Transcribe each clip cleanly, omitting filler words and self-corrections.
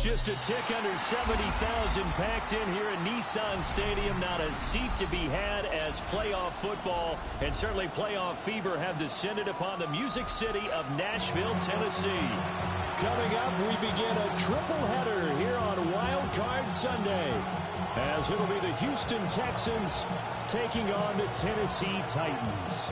Just a tick under 70,000 packed in here at Nissan Stadium. Not a seat to be had as playoff football and certainly playoff fever have descended upon the Music City of Nashville, Tennessee. Coming up, we begin a triple header here on Wild Card Sunday, as it'll be the Houston Texans taking on the Tennessee Titans.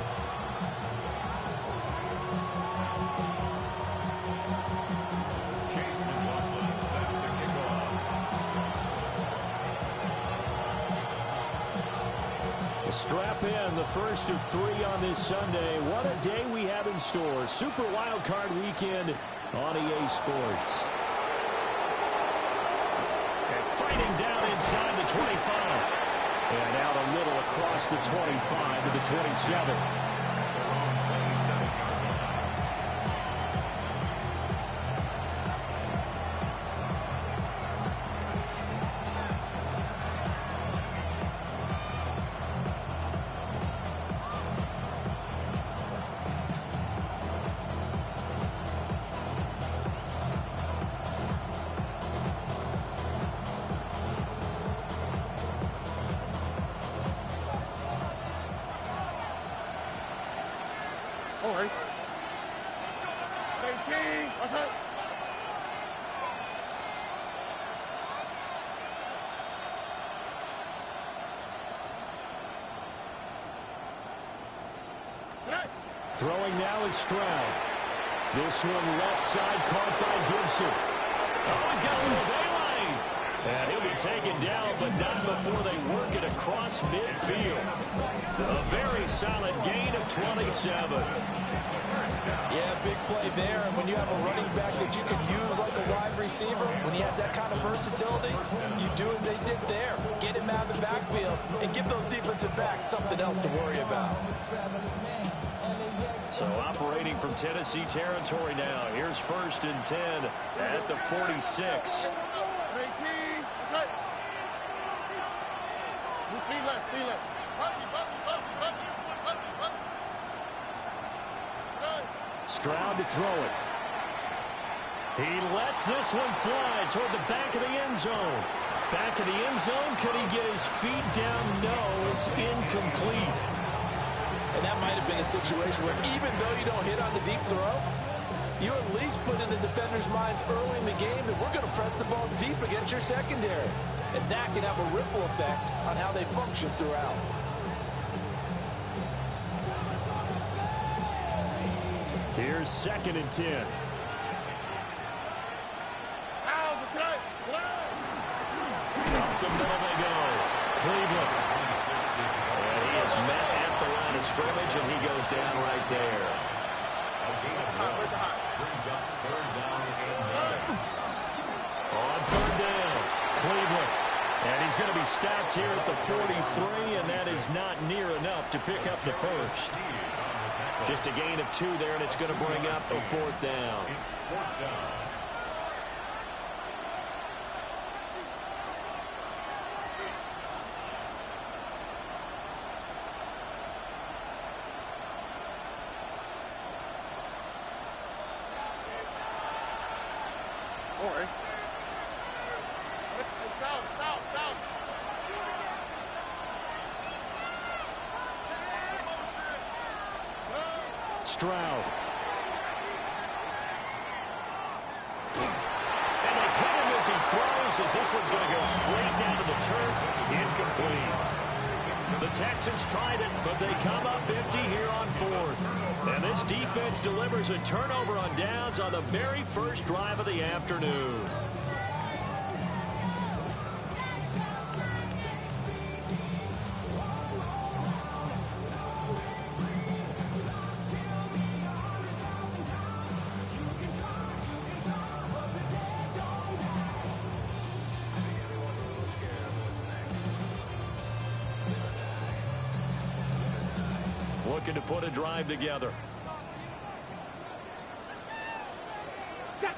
Strap in, the first of three on this Sunday. What a day we have in store. Super Wild Card Weekend on EA Sports. And fighting down inside the 25. And out a little across the 25 to the 27. Throwing now is Stroud. This one left side caught by Gibson. Oh, he's got a little daylight. And he'll be taken down, but not before they work it across midfield. A very solid gain of 27. Yeah, big play there. And when you have a running back that you can use like a wide receiver, when he has that kind of versatility, you do as they did there. Get him out of the backfield and give those defensive backs something else to worry about. So operating from Tennessee territory now. Here's 1st and 10 at the 46. Stroud to throw it. He lets this one fly toward the back of the end zone. Back of the end zone. Could he get his feet down? No, it's incomplete. And that might have been a situation where even though you don't hit on the deep throw, you at least put in the defender's minds early in the game that we're going to press the ball deep against your secondary. And that can have a ripple effect on how they function throughout. Here's 2nd and 10. Up the middle they go. Cleveland. And he is met at the line of scrimmage, and he goes down right there. On 3rd down, Cleveland. And he's going to be stopped here at the 43, and that is not near enough to pick up the first. Just a gain of 2 there, and it's going to bring up a 4th down. Stroud. And they hit him as he throws, as this one's going to go straight down to the turf. Incomplete. The Texans tried it, but they come up empty here on 4th. And this defense delivers a turnover on downs on the very first drive of the afternoon. Looking to put a drive together. They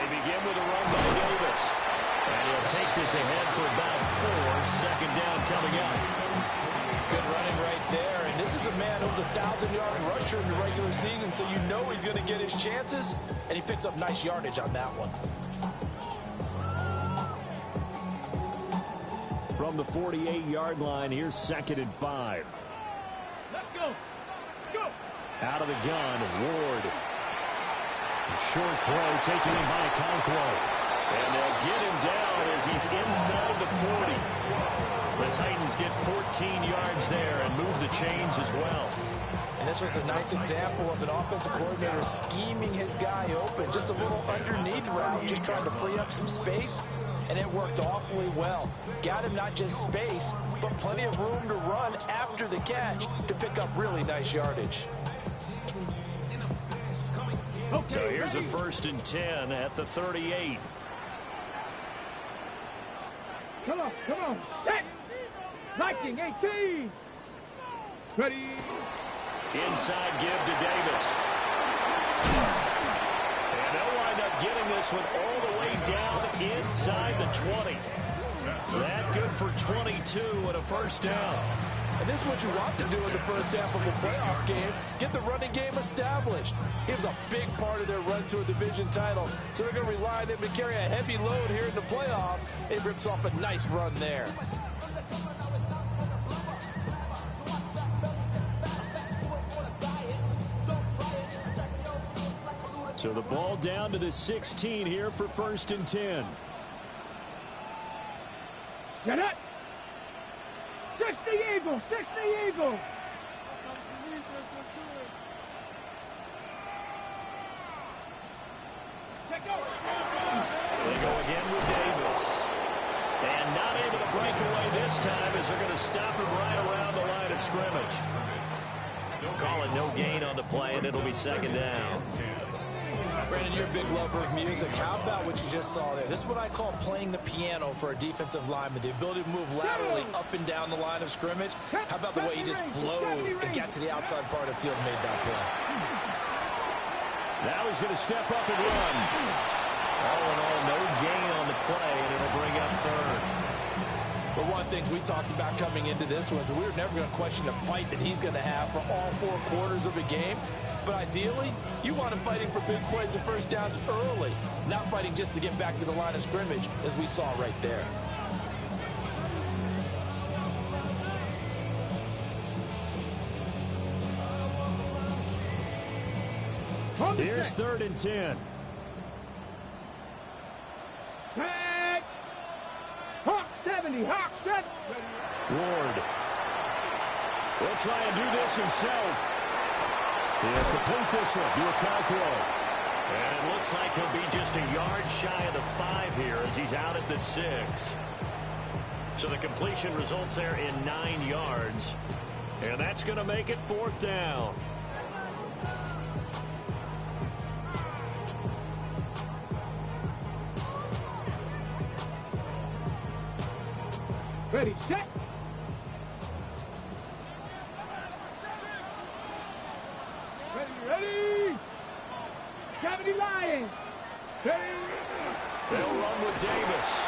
begin with a run by Davis. And he'll take this ahead for about 4. 2nd down coming up. Good running right there. And this is is a man who was a 1,000-yard rusher in the regular season, so you know he's going to get his chances, and he picks up nice yardage on that one. From the 48-yard line, here's 2nd and 5. Let's go. Let's go. Out of the gun, Ward. Short throw taken in by Okonkwo. And they'll get him down as he's inside the 40. The Titans get 14 yards there and move the chains as well. And this was a nice example of an offensive coordinator scheming his guy open. Just a little underneath route, just trying to free up some space. And it worked awfully well. Got him not just space, but plenty of room to run after the catch to pick up really nice yardage. So here's a 1st and 10 at the 38. Come on. Set. Viking 18. Ready. Inside give to Davis. And they'll wind up getting this one all the way down inside the 20. That good for 22 and a 1st down. And this is what you want to do in the first half of a playoff game. Get the running game established. He was a big part of their run to a division title. So they're going to rely on him to carry a heavy load here in the playoffs. It rips off a nice run there. So the ball down to the 16 here for 1st and 10. Get it. 60 Eagles. 60 Eagles. They go again with Davis. And not able to break away this time as they're going to stop him right around the line of scrimmage. Call it no gain on the play, and it'll be 2nd down. Brandon, you're a big lover of music. How about what you just saw there? This is what I call playing the piano for a defensive lineman. The ability to move laterally up and down the line of scrimmage. How about the way he just flowed and got to the outside part of the field and made that play? Now he's going to step up and run. All in all, no gain on the play, and it'll bring up 3rd. But one of the things we talked about coming into this was that we were never going to question the fight that he's going to have for all 4 quarters of a game. But ideally, you want him fighting for big plays and 1st downs early, not fighting just to get back to the line of scrimmage, as we saw right there. Here's 3rd and 10. Tag. Hawk 70. Hawk 70. Ward. He'll try and do this himself. He'll complete this one to Okonkwo. And it looks like he'll be just a yard shy of the 5 here as he's out at the 6. So the completion results there in 9 yards. And that's going to make it 4th down. Ready, set. Ready. 70 Lions. Ready. They'll run with Davis.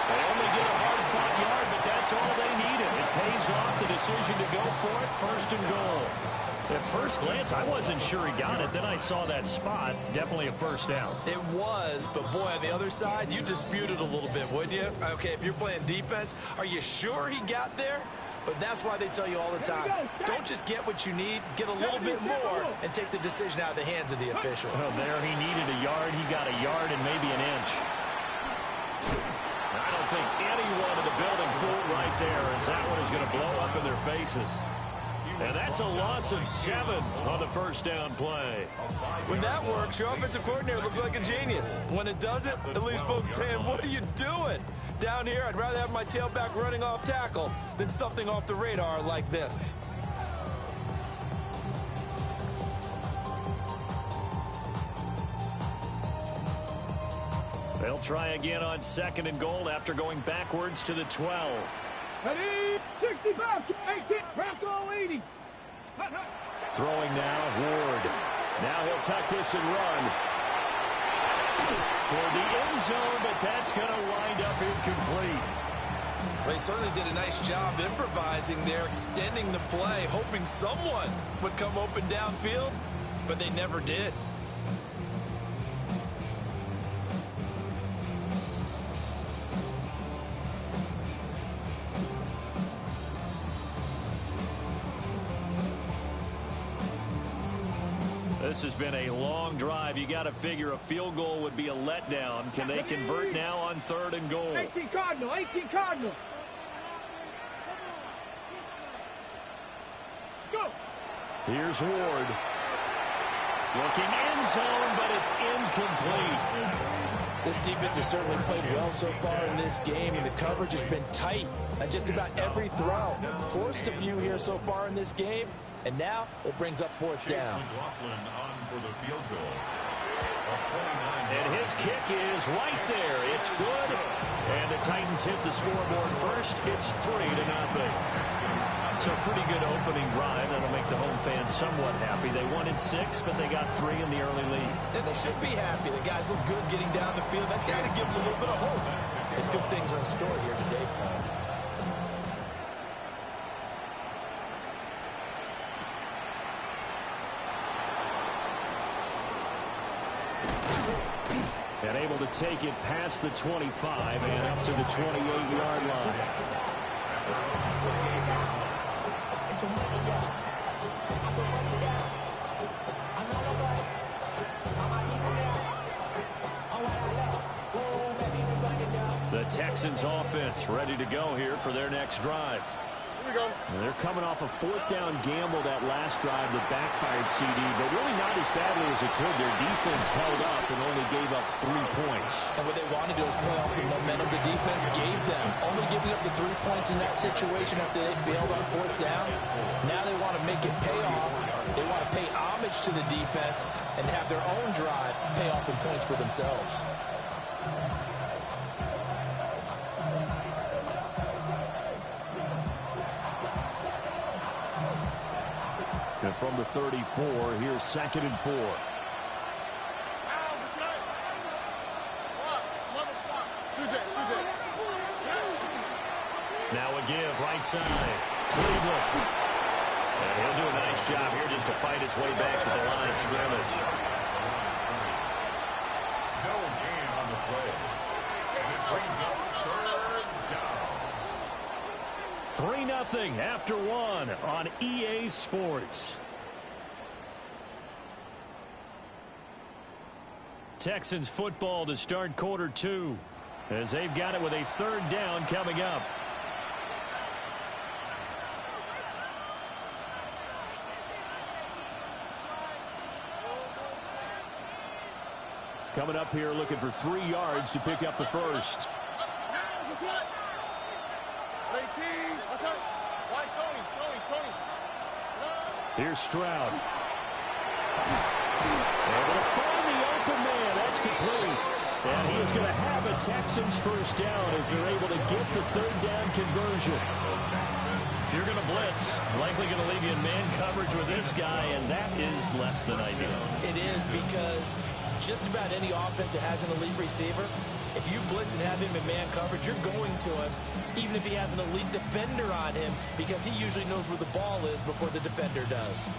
They only get a hard-fought yard, but that's all they needed. It pays off the decision to go for it, 1st and goal. At first glance, I wasn't sure he got it. Then I saw that spot. Definitely a 1st down. It was, but boy, on the other side, you disputed a little bit, wouldn't you? Okay, if you're playing defense, are you sure he got there? But that's why they tell you all the time, don't just get what you need, get a little bit more, and take the decision out of the hands of the official. Well, there he needed a yard. He got a yard and maybe an inch. I don't think anyone in the building fooled right there, as that one is going to blow up in their faces. And that's a loss of 7 on the 1st down play. When that works, your offensive coordinator looks like a genius. When it doesn't, it leaves folks saying, what are you doing? Down here, I'd rather have my tailback running off tackle than something off the radar like this. They'll try again on 2nd and goal after going backwards to the 12. Ready. 65. 18. Bronco 80. Throwing now, Ward. Now he'll tuck this and run toward the end zone, but that's going to wind up incomplete. They certainly did a nice job improvising there, extending the play, hoping someone would come open downfield, but they never did. This has been a long drive. You got to figure a field goal would be a letdown. Can they convert now on 3rd and goal? 18 Cardinal, 18 Cardinal. Let's go. Here's Ward. Looking end zone, but it's incomplete. This defense has certainly played well so far in this game, and the coverage has been tight on just about every throw. Forced a few here so far in this game, and now it brings up 4th down. And his kick is right there. It's good. And the Titans hit the scoreboard first. It's 3-0. So a pretty good opening drive. That'll make the home fans somewhat happy. They wanted 6, but they got 3 in the early lead. And they should be happy. The guys look good getting down the field. That's got to give them a little bit of hope. And good things are in store here today for them. And able to take it past the 25 and up to the 28-yard line. The Texans offense ready to go here for their next drive. Here we go. They're coming off a 4th down gamble that last drive that backfired CD, but really not as badly as it could. Their defense held up and only gave up 3 points. And what they wanted to do is play off the momentum the defense gave them. Only giving up the 3 points in that situation after they failed on 4th down. Now they want to make it pay off. They want to pay homage to the defense and have their own drive pay off in points for themselves. And from the 34, here's 2nd and 4. Now a give, right side. Cleveland. And he'll do a nice job here just to fight his way back to the line of scrimmage. No gain on the play. And this brings up 3rd down. 3-0 after 1 on EA Sports. Texans football to start quarter 2 as they've got it with a 3rd down coming up. Coming up here looking for 3 yards to pick up the first. Here's Stroud. Able to find the open man. That's complete. And he is going to have a Texans first down as they're able to get the 3rd down conversion. If you're going to blitz, likely going to leave you in man coverage with this guy, and that is less than ideal. It is, because just about any offense that has an elite receiver, if you blitz and have him in man coverage, you're going to him, even if he has an elite defender on him, because he usually knows where the ball is before the defender does.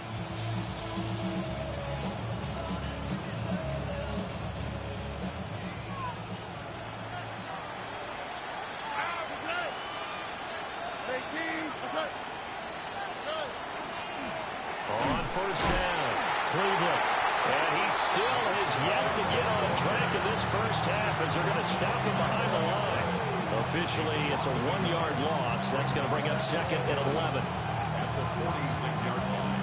On first down, Cleveland. And he still has yet to get on track in this first half as they're going to stop him behind the line. Officially, it's a 1-yard loss. That's going to bring up 2nd and 11. At the 46-yard line.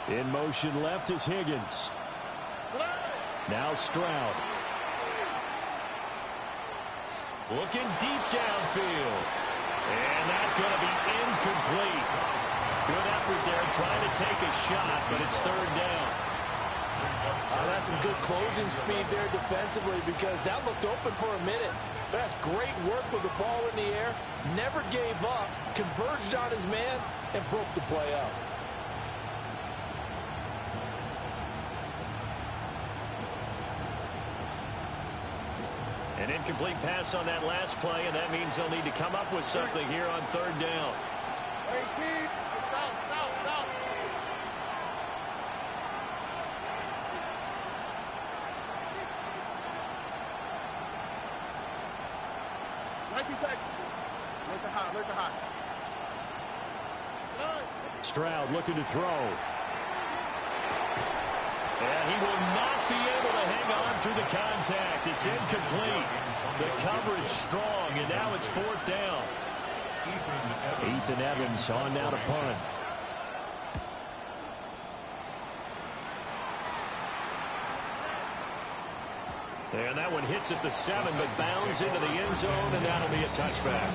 In motion left is Higgins. Now Stroud. Looking deep downfield. And that's going to be incomplete. Good effort there, trying to take a shot, but it's third down. That's some good closing speed there defensively because that looked open for a minute. That's great work with the ball in the air. Never gave up, converged on his man, and broke the play up. An incomplete pass on that last play, and that means they'll need to come up with something here on third down. Stroud looking to throw. And he will not be able to hang on through the contact. It's incomplete. The coverage strong, and now it's fourth down. Ethan Evans on now to punt. And that one hits at the 7, but bounds into the end zone, and that'll be a touchback.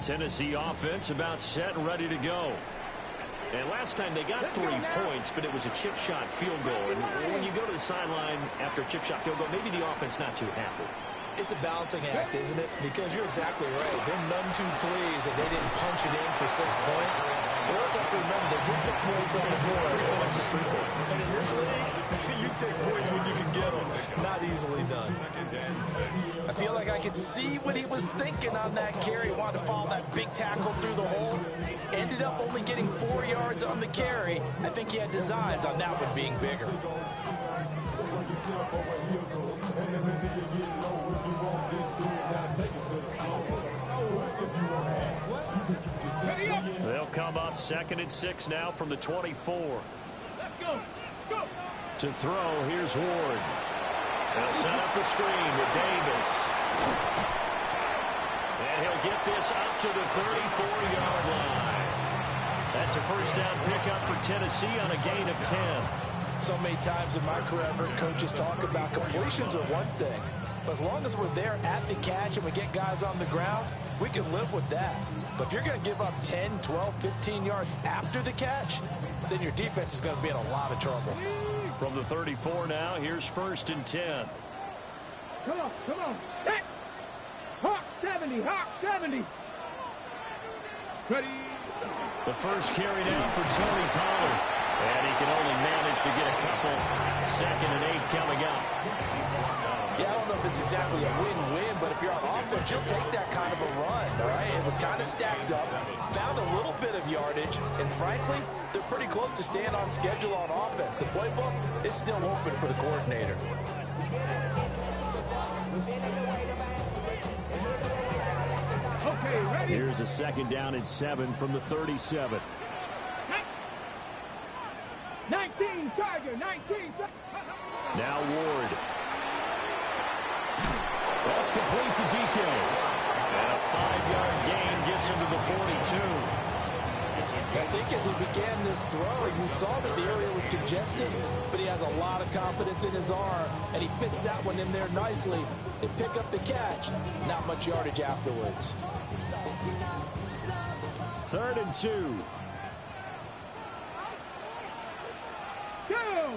Tennessee offense about set and ready to go. And last time they got 3 points, but it was a chip shot field goal. And when you go to the sideline after a chip shot field goal, maybe the offense not too happy. It's a balancing act, isn't it? Because you're exactly right. They're none too pleased that they didn't punch it in for 6 points. But you also have to remember they did put points on the board. 3 points is 3 points. And in this league, you take points when you can get them. Not easily done. I feel like I could see what he was thinking on that carry. Wanted to follow that big tackle through the hole. Ended up only getting 4 yards on the carry. I think he had designs on that one being bigger. They'll come up 2nd and 6 now from the 24. Let's go. Let's go. To throw, here's Ward. They'll set up the screen with Davis. And he'll get this up to the 34-yard line. That's a first down pickup for Tennessee on a gain of 10. So many times in my career, I've heard coaches talk about completions are one thing. But as long as we're there at the catch and we get guys on the ground, we can live with that. But if you're going to give up 10, 12, 15 yards after the catch, then your defense is going to be in a lot of trouble. From the 34 now, here's 1st and 10. Come on, come on. Hey! Hawk 70, Hawk 70. Ready. The first carry now for Tony Pollard. And he can only manage to get a couple. 2nd and 8 coming up. Yeah, I don't know if it's exactly a win-win, but if you're on offense, you'll take that kind of a run, all right? It was kind of stacked up, found a little bit of yardage, and frankly, they're pretty close to staying on schedule on offense. The playbook is still open for the coordinator. Okay, ready. Here's a 2nd down and 7 from the 37. 19, Charger, 19. Now Ward. That's complete to DK. And a 5-yard gain gets him to the 42. I think as he began this throw, you saw that the area was congested, but he has a lot of confidence in his arm, and he fits that one in there nicely. They pick up the catch. Not much yardage afterwards. 3rd and 2. Go!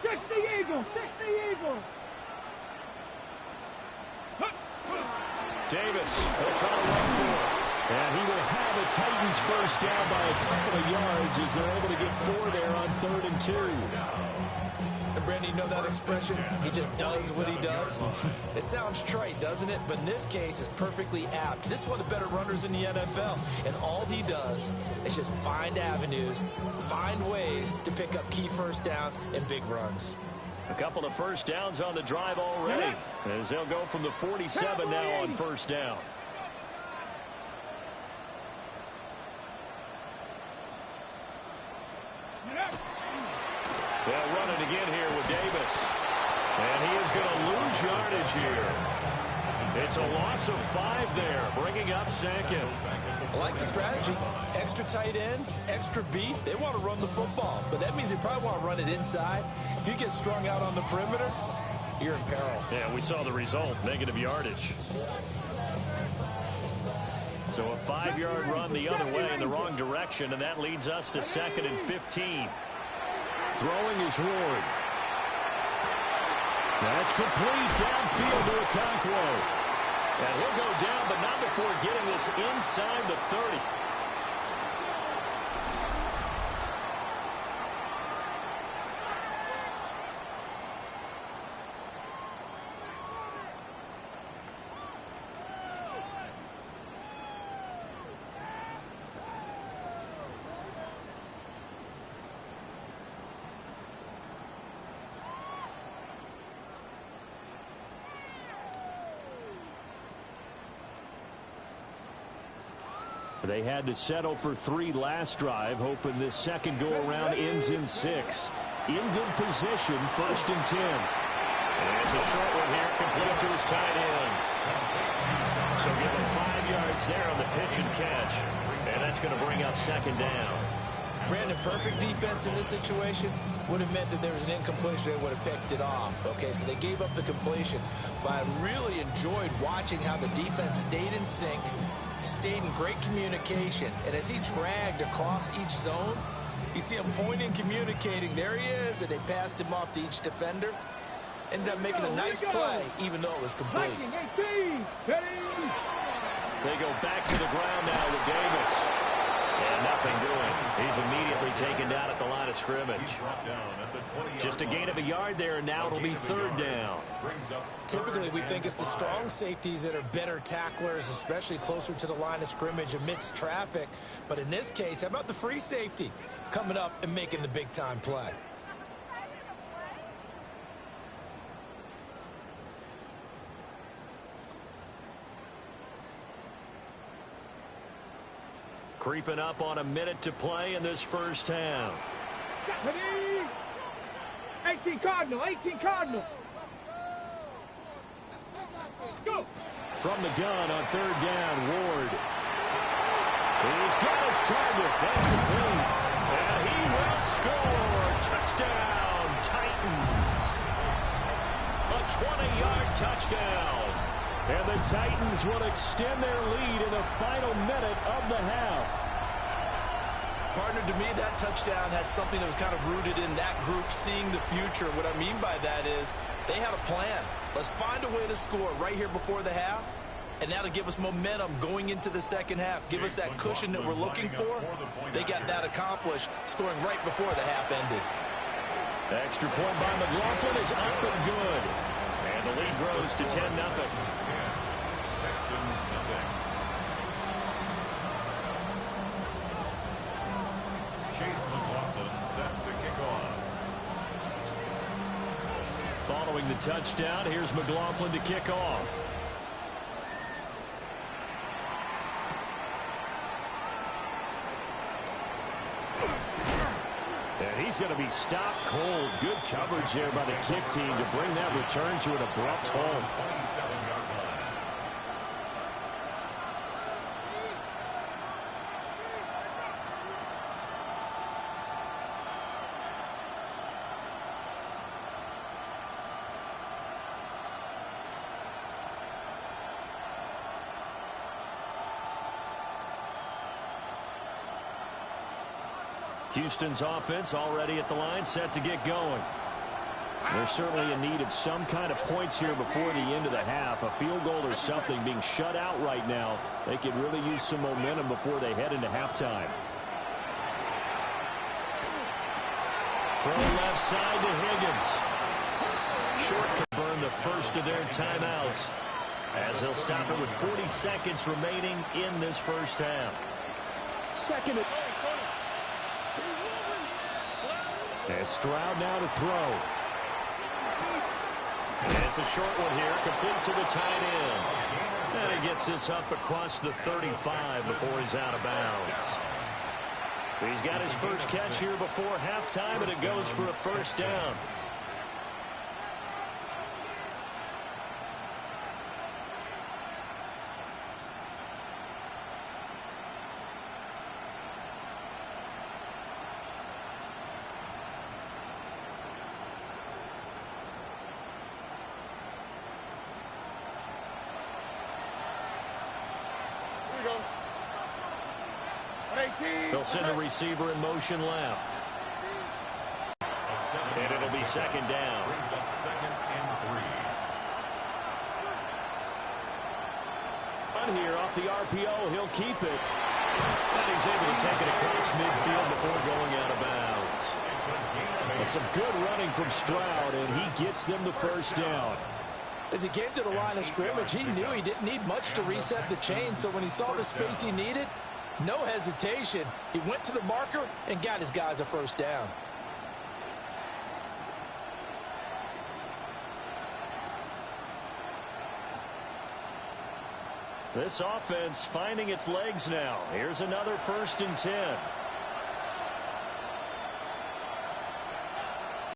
60 Eagles, 60 Eagles. Davis will try to run for it. And he will have a Titans first down by a couple of yards as they're able to get 4 there on 3rd and 2. And Brandon, you know that expression? He just does what he does. It sounds trite, doesn't it? But in this case, it's perfectly apt. This is one of the better runners in the NFL. And all he does is just find avenues, find ways to pick up key first downs and big runs. A couple of first downs on the drive already as they'll go from the 47 now on first down. They'll run it again here with Davis. And he is going to lose yardage here. It's a loss of 5 there, bringing up second. I like the strategy. Extra tight ends, extra beef. They want to run the football, but that means they probably want to run it inside. If you get strung out on the perimeter, you're in peril. Yeah, we saw the result, negative yardage. So a 5-yard run the other way in the wrong direction, and that leads us to 2nd and 15. Throwing is Ward. That's complete downfield to Okonkwo. And he'll go down, but not before getting this inside the 30. They had to settle for 3 last drive, hoping this second go-around ends in 6. In good position, 1st and 10. And it's a short one here, complete to his tight end. So give him 5 yards there on the pitch and catch. And that's going to bring up 2nd down. Brandon, perfect defense in this situation would have meant that there was an incompletion. They would have picked it off. Okay, so they gave up the completion. But I really enjoyed watching how the defense stayed in sync, stayed in great communication, and as he dragged across each zone, you see him pointing, communicating. There he is, and they passed him off to each defender. Ended up making a nice play, even though it was complete. They go back to the ground now with Davis. And nothing doing. He's immediately taken down at the line of scrimmage. Just a gain of a yard there, and now it'll be 3rd down. Typically, we think it's the strong safeties that are better tacklers, especially closer to the line of scrimmage amidst traffic. But in this case, how about the free safety coming up and making the big-time play? Creeping up on a minute to play in this first half. 18 Cardinal, 18 Cardinal. Go. From the gun on 3rd down, Ward. He's got his target. That's complete. And he will score. Touchdown, Titans. A 20-yard touchdown. And the Titans will extend their lead in the final minute of the half. Partner, to me, that touchdown had something that was kind of rooted in that group seeing the future. What I mean by that is they had a plan. Let's find a way to score right here before the half, and that'll give us momentum going into the second half. Give us that cushion that we're looking for. They got that accomplished, scoring right before the half ended. Extra point by McLaughlin is up and good. And the lead grows to 10-0. Texans nothing. Chase McLaughlin set to kick off. Following the touchdown, here's McLaughlin to kick off. And he's going to be stopped cold. Good coverage there by the kick team to bring that return to an abrupt halt. 27-yard line. Houston's offense already at the line, set to get going. They're certainly in need of some kind of points here before the end of the half. A field goal or something, being shut out right now. They could really use some momentum before they head into halftime. Throw left side to Higgins. Short can burn the first of their timeouts, as they'll stop it with 40 seconds remaining in this first half. Second. And Stroud now to throw. And it's a short one here, complete to the tight end. And he gets this up across the 35 before he's out of bounds. He's got his first catch here before halftime, and it goes for a first down. They'll send the receiver in motion left. And it'll be second down. Brings up 2nd and 3. Here off the RPO, he'll keep it. And he's able to take it across midfield before going out of bounds. And some good running from Stroud, and he gets them the first down. As he came to the line of scrimmage, he knew he didn't need much to reset the chain, so when he saw the space he needed, no hesitation. He went to the marker and got his guys a first down. This offense finding its legs now. Here's another 1st and 10.